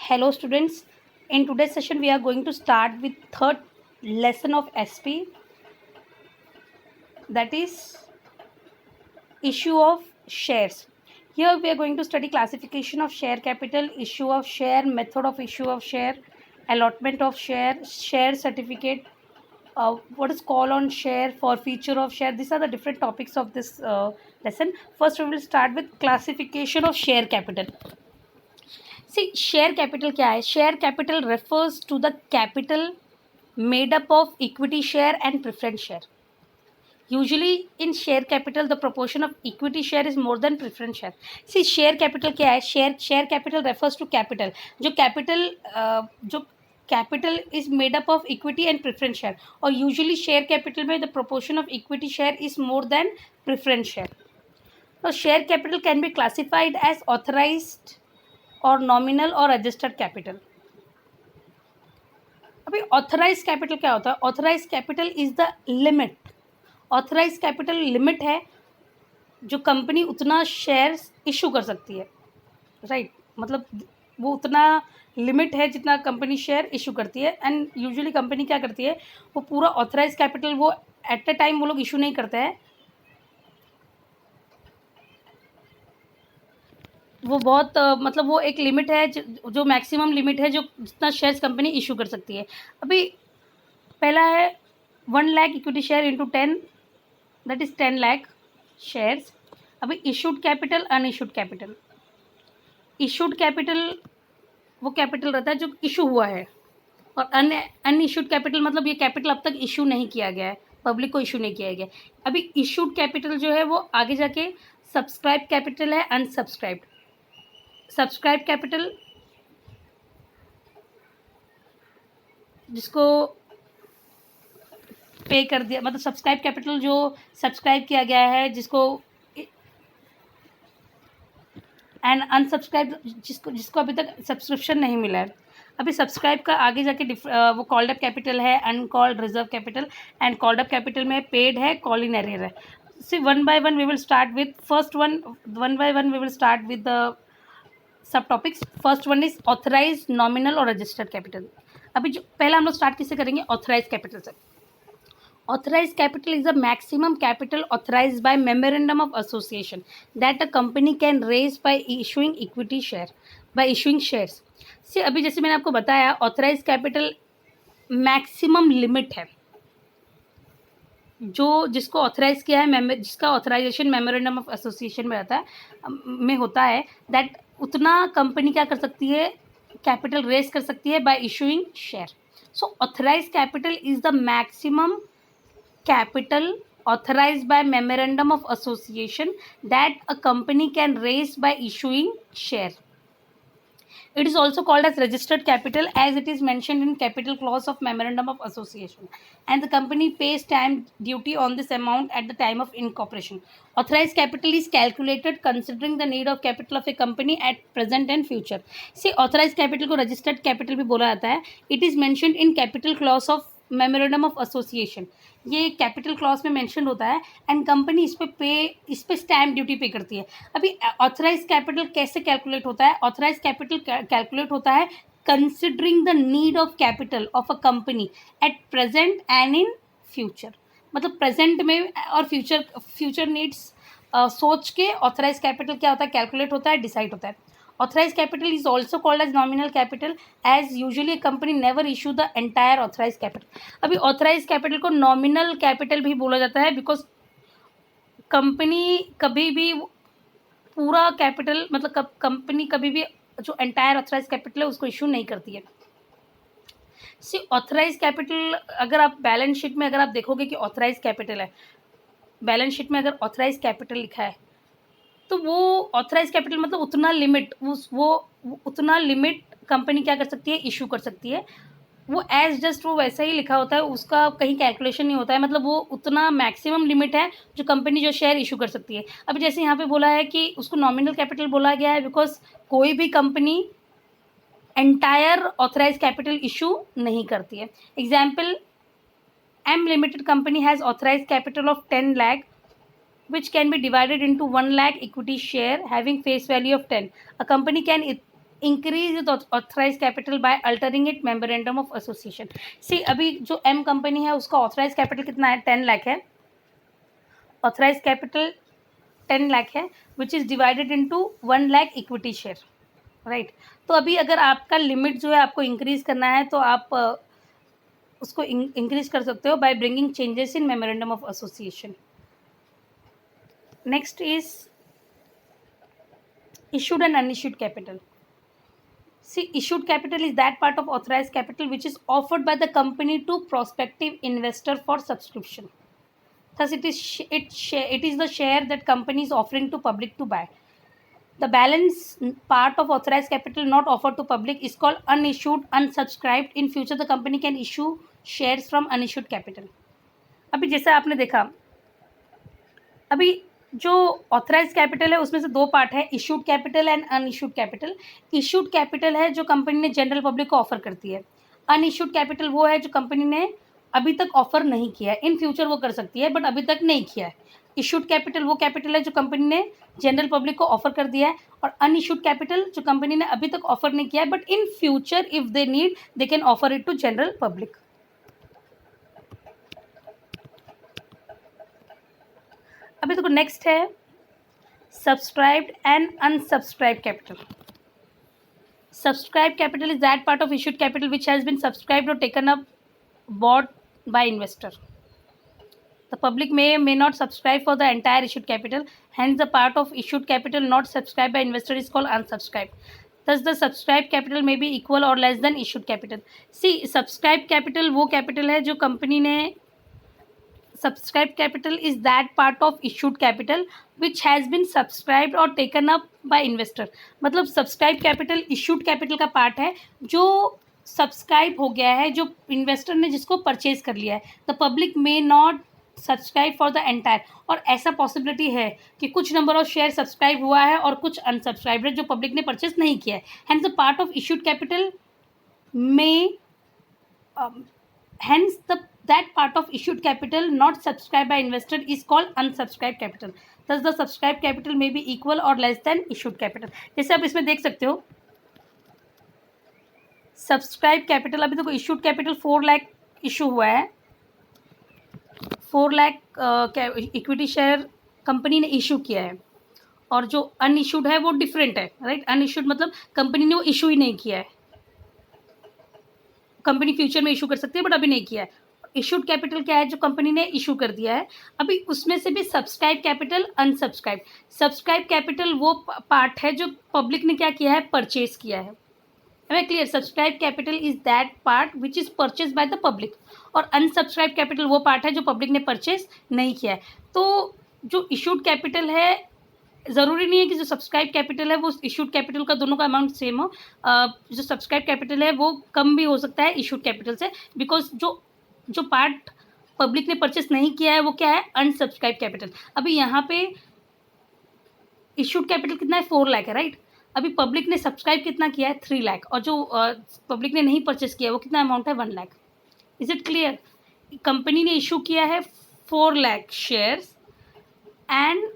Hello students, in today's session we are going to start with third lesson of SP, that is issue of shares. Here we are going to study classification of share capital, issue of share, method of issue of share, allotment of share, share certificate, what is call on share, forfeiture of share. These are the different topics of this lesson. First we will start with classification of share capital. See, share capital क्या है? Share capital refers to the capital made up of equity share and preference share. Usually in share capital the proportion of equity share is more than preference share. See, share capital क्या है? Share capital refers to capital. जो capital is made up of equity and preference share, और usually share capital में the proportion of equity share is more than preference share. So share capital can be classified as authorized और nominal और registered capital. अभी authorise capital क्या होता है? Authorise capital is the limit. Authorise capital limit है जो company उतना shares issue कर सकती है, राइट? मतलब वो उतना लिमिट है जितना कंपनी शेयर इशू करती है. एंड यूजुअली कंपनी क्या करती है, वो पूरा ऑथराइज कैपिटल वो एट अ टाइम वो लोग इशू नहीं करते हैं. वो बहुत मतलब वो एक लिमिट है जो मैक्सिमम लिमिट है जो जितना शेयर्स कंपनी इशू कर सकती है. अभी पहला है 1,00,000 equity share into 10, that is 10,00,000 shares. अभी issued capital, unissued capital. Issued capital वो कैपिटल रहता है जो इशू हुआ है, और अनइशूड कैपिटल मतलब ये कैपिटल अब तक इशू नहीं किया गया है, पब्लिक को इशू नहीं किया गया. अभी इशूड कैपिटल जो है वो आगे जाके सब्सक्राइब कैपिटल है, अनसब्सक्राइब्ड. सब्सक्राइब कैपिटल जिसको पे कर दिया, मतलब सब्सक्राइब कैपिटल जो सब्सक्राइब किया गया है जिसको, एंड अनसब्सक्राइब जिसको अभी तक सब्सक्रिप्शन नहीं मिला है. अभी सब्सक्राइब का आगे जाके वो कॉल्ड अप कैपिटल है, uncalled reserve capital, and called up capital में पेड है, कॉल इन एरियर है. See one by one we will start with first one by one we will start with the sub topics. First one is authorise, nominal और registered capital. अभी जो पहला हम लोग start किससे करेंगे? ऑथराइज कैपिटल से. Authorise capital is the maximum capital authorise by memorandum of association that a company can raise by issuing equity share, by issuing shares. से अभी जैसे मैंने आपको बताया, ऑथराइज कैपिटल मैक्सिमम लिमिट है जो जिसको ऑथराइज किया है, जिसका ऑथराइजेशन मेमोरेंडम ऑफ एसोसिएशन में रहता है, में होता है, दैट उतना कंपनी क्या कर सकती है, कैपिटल रेज कर सकती है by issuing share. So authorise capital is the maximum capital authorized by memorandum of association that a company can raise by issuing share. It is also called as registered capital as it is mentioned in capital clause of memorandum of association, and the company pays stamp duty on this amount at the time of incorporation. Authorized capital is calculated considering the need of capital of a company at present and future. See, authorized capital को registered capital भी बोला जाता है. It is mentioned in capital clause of memorandum of association. ये capital clause में mention होता है, and company इस पे स्टैम्प ड्यूटी पे करती है. अभी ऑथराइज कैपिटल कैसे कैलकुलेट होता है? ऑथराइज कैपिटल कैलकुलेट होता है considering the need of capital of a company at present and in future. मतलब प्रेजेंट में और फ्यूचर नीड्स सोच के ऑथराइज कैपिटल क्या होता है, कैलकुलेट होता है, डिसाइड होता है. Authorized capital is also called as nominal capital as usually a company never issue the entire authorized capital. अभी authorized capital को nominal capital भी बोला जाता है because कंपनी कभी भी पूरा कैपिटल, मतलब कंपनी कभी भी जो एंटायर ऑथराइज कैपिटल है उसको इशू नहीं करती है. सी ऑथराइज कैपिटल अगर आप बैलेंस शीट में अगर आप देखोगे कि ऑथराइज कैपिटल है, बैलेंस शीट में अगर ऑथराइज कैपिटल लिखा है तो वो ऑथराइज कैपिटल मतलब उतना लिमिट, वो उतना लिमिट कंपनी क्या कर सकती है, इशू कर सकती है. वो एज जस्ट वो वैसा ही लिखा होता है, उसका कहीं कैलकुलेशन नहीं होता है. मतलब वो उतना मैक्सिमम लिमिट है जो कंपनी जो शेयर इशू कर सकती है. अब जैसे यहाँ पे बोला है कि उसको नॉमिनल कैपिटल बोला गया है बिकॉज कोई भी company entire authorise capital issue नहीं करती है. Example, M limited company has authorise capital of 10,00,000 which can be divided into 1,00,000 equity share having face value of 10. A company can increase authorise capital by altering it memorandum of association. See अभी जो M company है उसका authorise capital कितना है, 10 लाख है। Authorise capital 10 lakh है which is divided into 1 lakh equity share, right. तो अभी अगर आपका लिमिट जो है आपको इंक्रीज करना है तो आप उसको इंक्रीज कर सकते हो by bringing changes in memorandum of association. Next is issued and unissued capital. See, issued capital is that part of authorized capital which is offered by the company to prospective investor for subscription. Thus, it is the share that company is offering to public to buy. The balance part of authorized capital not offered to public is called unissued, unsubscribed. In future, the company can issue shares from unissued capital. अभी जैसे आपने देखा, अभी जो authorise capital है उसमें से दो पार्ट है, issued capital and unissued capital. Issued capital है जो कंपनी ने जनरल पब्लिक को ऑफर करती है। अनइशूड कैपिटल वो है जो कंपनी ने अभी तक ऑफर नहीं किया है, इन फ्यूचर वो कर सकती है बट अभी तक नहीं किया है। इशूड कैपिटल वो कैपिटल है जो कंपनी ने जनरल पब्लिक को ऑफर कर दिया है, और अनइशूड कैपिटल जो कंपनी ने अभी तक ऑफर नहीं किया है but in future if they need they can offer it to general public. अभी देखो नेक्स्ट है subscribed and unsubscribed capital. Subscribed capital is that part of issued capital which has been subscribed or taken up, bought by investor. The public may or may not subscribe for the entire issued capital. Hence, the part of issued capital not subscribed by investor is called unsubscribed. Thus, the subscribed capital may be equal or less than issued capital. See, subscribed capital वो capital है जो company ने subscribed capital is that part of issued capital which has been subscribed or taken up by investor. मतलब subscribed capital issued capital का part है जो subscribe हो गया है, जो investor ने जिसको purchase कर लिया है. The public may not subscribe for the entire, और ऐसा possibility है कि कुछ number of share subscribe हुआ है और कुछ unsubscribed है जो public ने purchase नहीं किया है. Hence the part of issued capital may hence that part of issued capital not subscribed by investor is called unsubscribed capital. Thus the subscribed capital may be equal or less than issued capital. जैसे आप इसमें देख सकते हो subscribe capital, अभी देखो issued capital 4 lakh issue हुआ है, 4 लाख इक्विटी शेयर कंपनी ने इशू किया है, और जो अनइशूड है वो डिफरेंट है, राइट। अनइशूड मतलब कंपनी ने वो इशू ही नहीं किया है, कंपनी फ्यूचर में इशू कर सकती है बट अभी नहीं किया है। इशूड कैपिटल क्या है, जो कंपनी ने इशू कर दिया है। अभी उसमें से भी subscribe capital, unsubscribe. Subscribe capital वो पार्ट है जो पब्लिक ने क्या किया है, परचेज किया है। हमें clear, subscribe capital is that part which is purchase by the public, और अनसब्सक्राइब कैपिटल वो पार्ट है जो पब्लिक ने परचेज नहीं किया है। तो जो इशूड कैपिटल है, ज़रूरी नहीं है कि जो सब्सक्राइब कैपिटल है वो इशूड कैपिटल का दोनों का अमाउंट सेम हो। जो सब्सक्राइब कैपिटल है वो कम भी हो सकता है इशूड कैपिटल से, बिकॉज जो पार्ट पब्लिक ने परचेस नहीं किया है वो क्या है, अनसब्सक्राइब कैपिटल। अभी यहाँ पे इशूड कैपिटल कितना है, 4 लाख है, राइट। अभी पब्लिक ने सब्सक्राइब कितना किया है, 3 लाख, और जो पब्लिक ने नहीं परचेस किया है वो कितना अमाउंट है, 1 lakh. Is it clear? Company ने इशू किया है 4 lakh shares and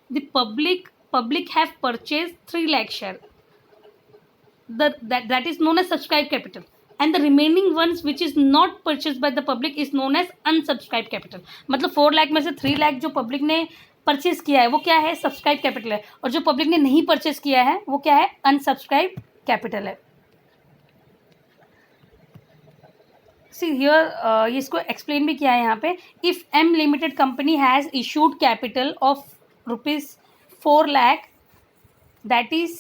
the public have purchased 3 lakh share. That is known as subscribed capital, and the remaining ones which is not purchased by the public is known as unsubscribed capital. मतलब 4 लाख में से 3 लाख जो public ने purchase किया है वो क्या है, सब्सक्राइब कैपिटल है, और जो पब्लिक ने नहीं परचेज किया है वो क्या है, अनसब्सक्राइब कैपिटल है। सी हियर इसको एक्सप्लेन भी किया है यहाँ पे। If M limited company has issued capital of ₹4 lakh, that is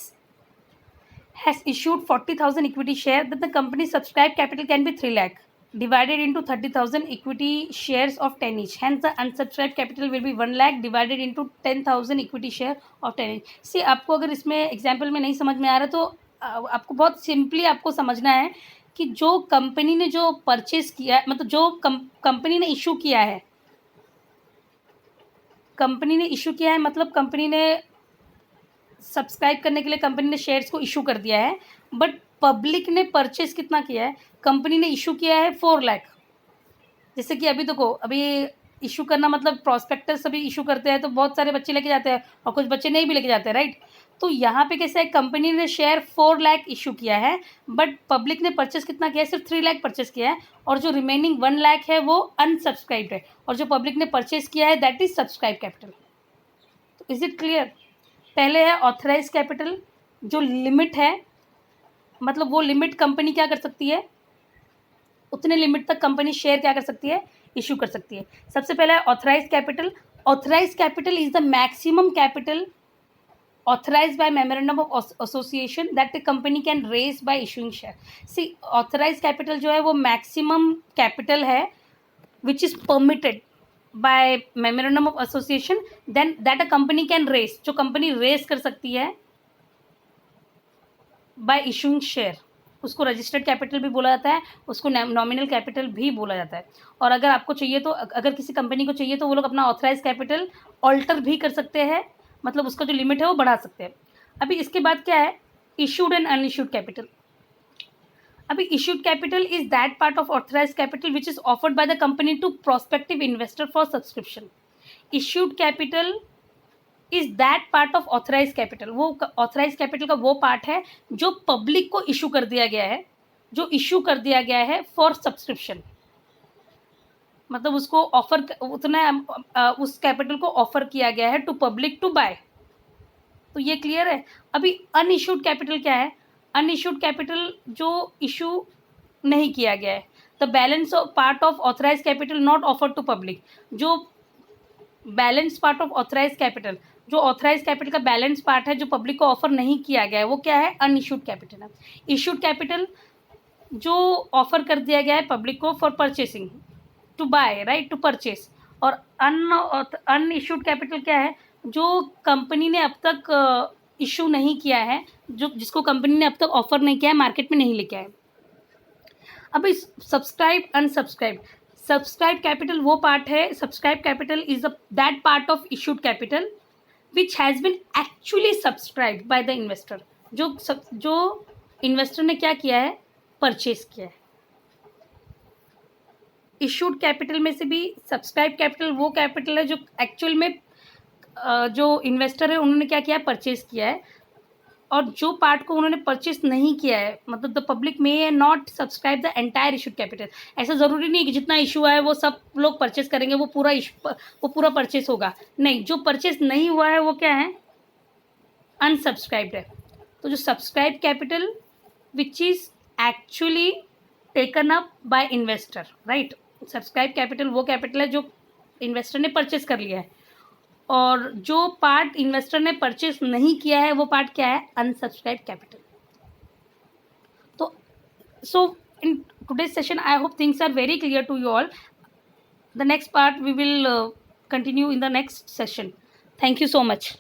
has issued 40,000 equity share, then the company's subscribed capital can be 3 lakh divided into 30,000 equity shares of 10 each. Hence the unsubscribed capital will be 1 lakh divided into 10,000 equity share of 10 each. See, आपको अगर इसमें example में नहीं समझ में आ रहा तो आपको बहुत सिंपली आपको समझना है कि जो कंपनी ने जो परचेज किया, मतलब जो कंपनी ने इशू किया है, कंपनी ने इशू किया है मतलब कंपनी ने सब्सक्राइब करने के लिए कंपनी ने शेयर्स को इशू कर दिया है, बट पब्लिक ने परचेज कितना किया है, कंपनी ने इशू किया है 4 लाख। जैसे कि अभी देखो, अभी इशू करना मतलब प्रॉस्पेक्टस सभी इशू करते हैं तो बहुत सारे बच्चे लेके जाते हैं और कुछ बच्चे नहीं भी लेके जाते हैं, राइट। तो यहाँ पे कैसा है, कंपनी ने शेयर 4 लाख इशू किया है, बट पब्लिक ने परचेस कितना किया है, सिर्फ 3 लाख परचेस किया है, और जो रिमेनिंग 1 लाख है वो अनसब्सक्राइब्ड है, और जो पब्लिक ने परचेस किया है दैट इज सब्सक्राइब कैपिटल। तो इज इट क्लियर? पहले है ऑथराइज कैपिटल, जो लिमिट है, मतलब वो लिमिट कंपनी क्या कर सकती है, उतने लिमिट तक कंपनी शेयर क्या कर सकती है, इशू कर सकती है। सबसे पहला है authorise capital. Authorise capital is the maximum capital authorized by memorandum of association that the company can raise by issuing share. See, authorized capital जो है वो maximum capital है which is permitted by memorandum of association then that a company can raise, जो company raise कर सकती है by issuing share, उसको registered capital भी बोला जाता है, उसको नॉमिनल कैपिटल भी बोला जाता है। और अगर आपको चाहिए तो, अगर किसी कंपनी को चाहिए तो वो लोग अपना ऑथराइज कैपिटल ऑल्टर भी कर सकते हैं, मतलब उसका जो लिमिट है वो बढ़ा सकते हैं। अभी इसके बाद क्या है, इशूड एंड अनइशूड कैपिटल। अभी issued capital is that part of authorise capital which is offered by the company to prospective investor for subscription. Issued capital is that part of authorise capital, वो authorise capital का वो part है जो public को issue कर दिया गया है, जो इशू कर दिया गया है फॉर सब्सक्रिप्शन, मतलब उसको ऑफर, उतना उस कैपिटल को ऑफर किया गया है टू पब्लिक टू बाय। तो ये क्लियर है। अभी अनइशूड कैपिटल क्या है, अनइशूड कैपिटल जो इशू नहीं किया गया है, the balance of part of authorise capital not offer to public, जो balance part of authorise capital, जो ऑथराइज कैपिटल का बैलेंस पार्ट है जो पब्लिक को ऑफर नहीं किया गया है, वो क्या है, अनइशूड कैपिटल है। इशूड कैपिटल जो ऑफर कर दिया गया है पब्लिक को for purchasing, to buy, right, to purchase. और अनइशूड कैपिटल क्या है, जो कंपनी ने अब तक इशू नहीं किया है, जो जिसको कंपनी ने अब तक ऑफर नहीं किया है, मार्केट में नहीं लेके आए। अब इस सब्सक्राइब अनसब्सक्राइब, सब्सक्राइब कैपिटल वो पार्ट है, subscribe capital is that part of issued capital which has been actually subscribed by the investor, जो इन्वेस्टर ने क्या किया है, परचेस किया है। इशूड कैपिटल में से भी सब्सक्राइब कैपिटल वो कैपिटल है जो एक्चुअल में जो इन्वेस्टर है उन्होंने क्या किया है, परचेस किया है, और जो पार्ट को उन्होंने परचेस नहीं किया है, मतलब द पब्लिक में not subscribe the entire issued capital. ऐसा ज़रूरी नहीं है कि जितना इशू है वो सब लोग परचेस करेंगे, वो पूरा परचेस होगा, नहीं, जो परचेस नहीं हुआ है वो क्या है, अनसब्सक्राइब्ड है। तो जो subscribe capital which is actually taken up by investor, right, subscribe capital वो कैपिटल है जो इन्वेस्टर ने परचेस कर लिया है, और जो पार्ट इन्वेस्टर ने परचेस नहीं किया है वो पार्ट क्या है, अनसब्सक्राइब कैपिटल। तो so in today's session I hope things are very clear to you all. The next part we will continue in the next session. Thank you so much.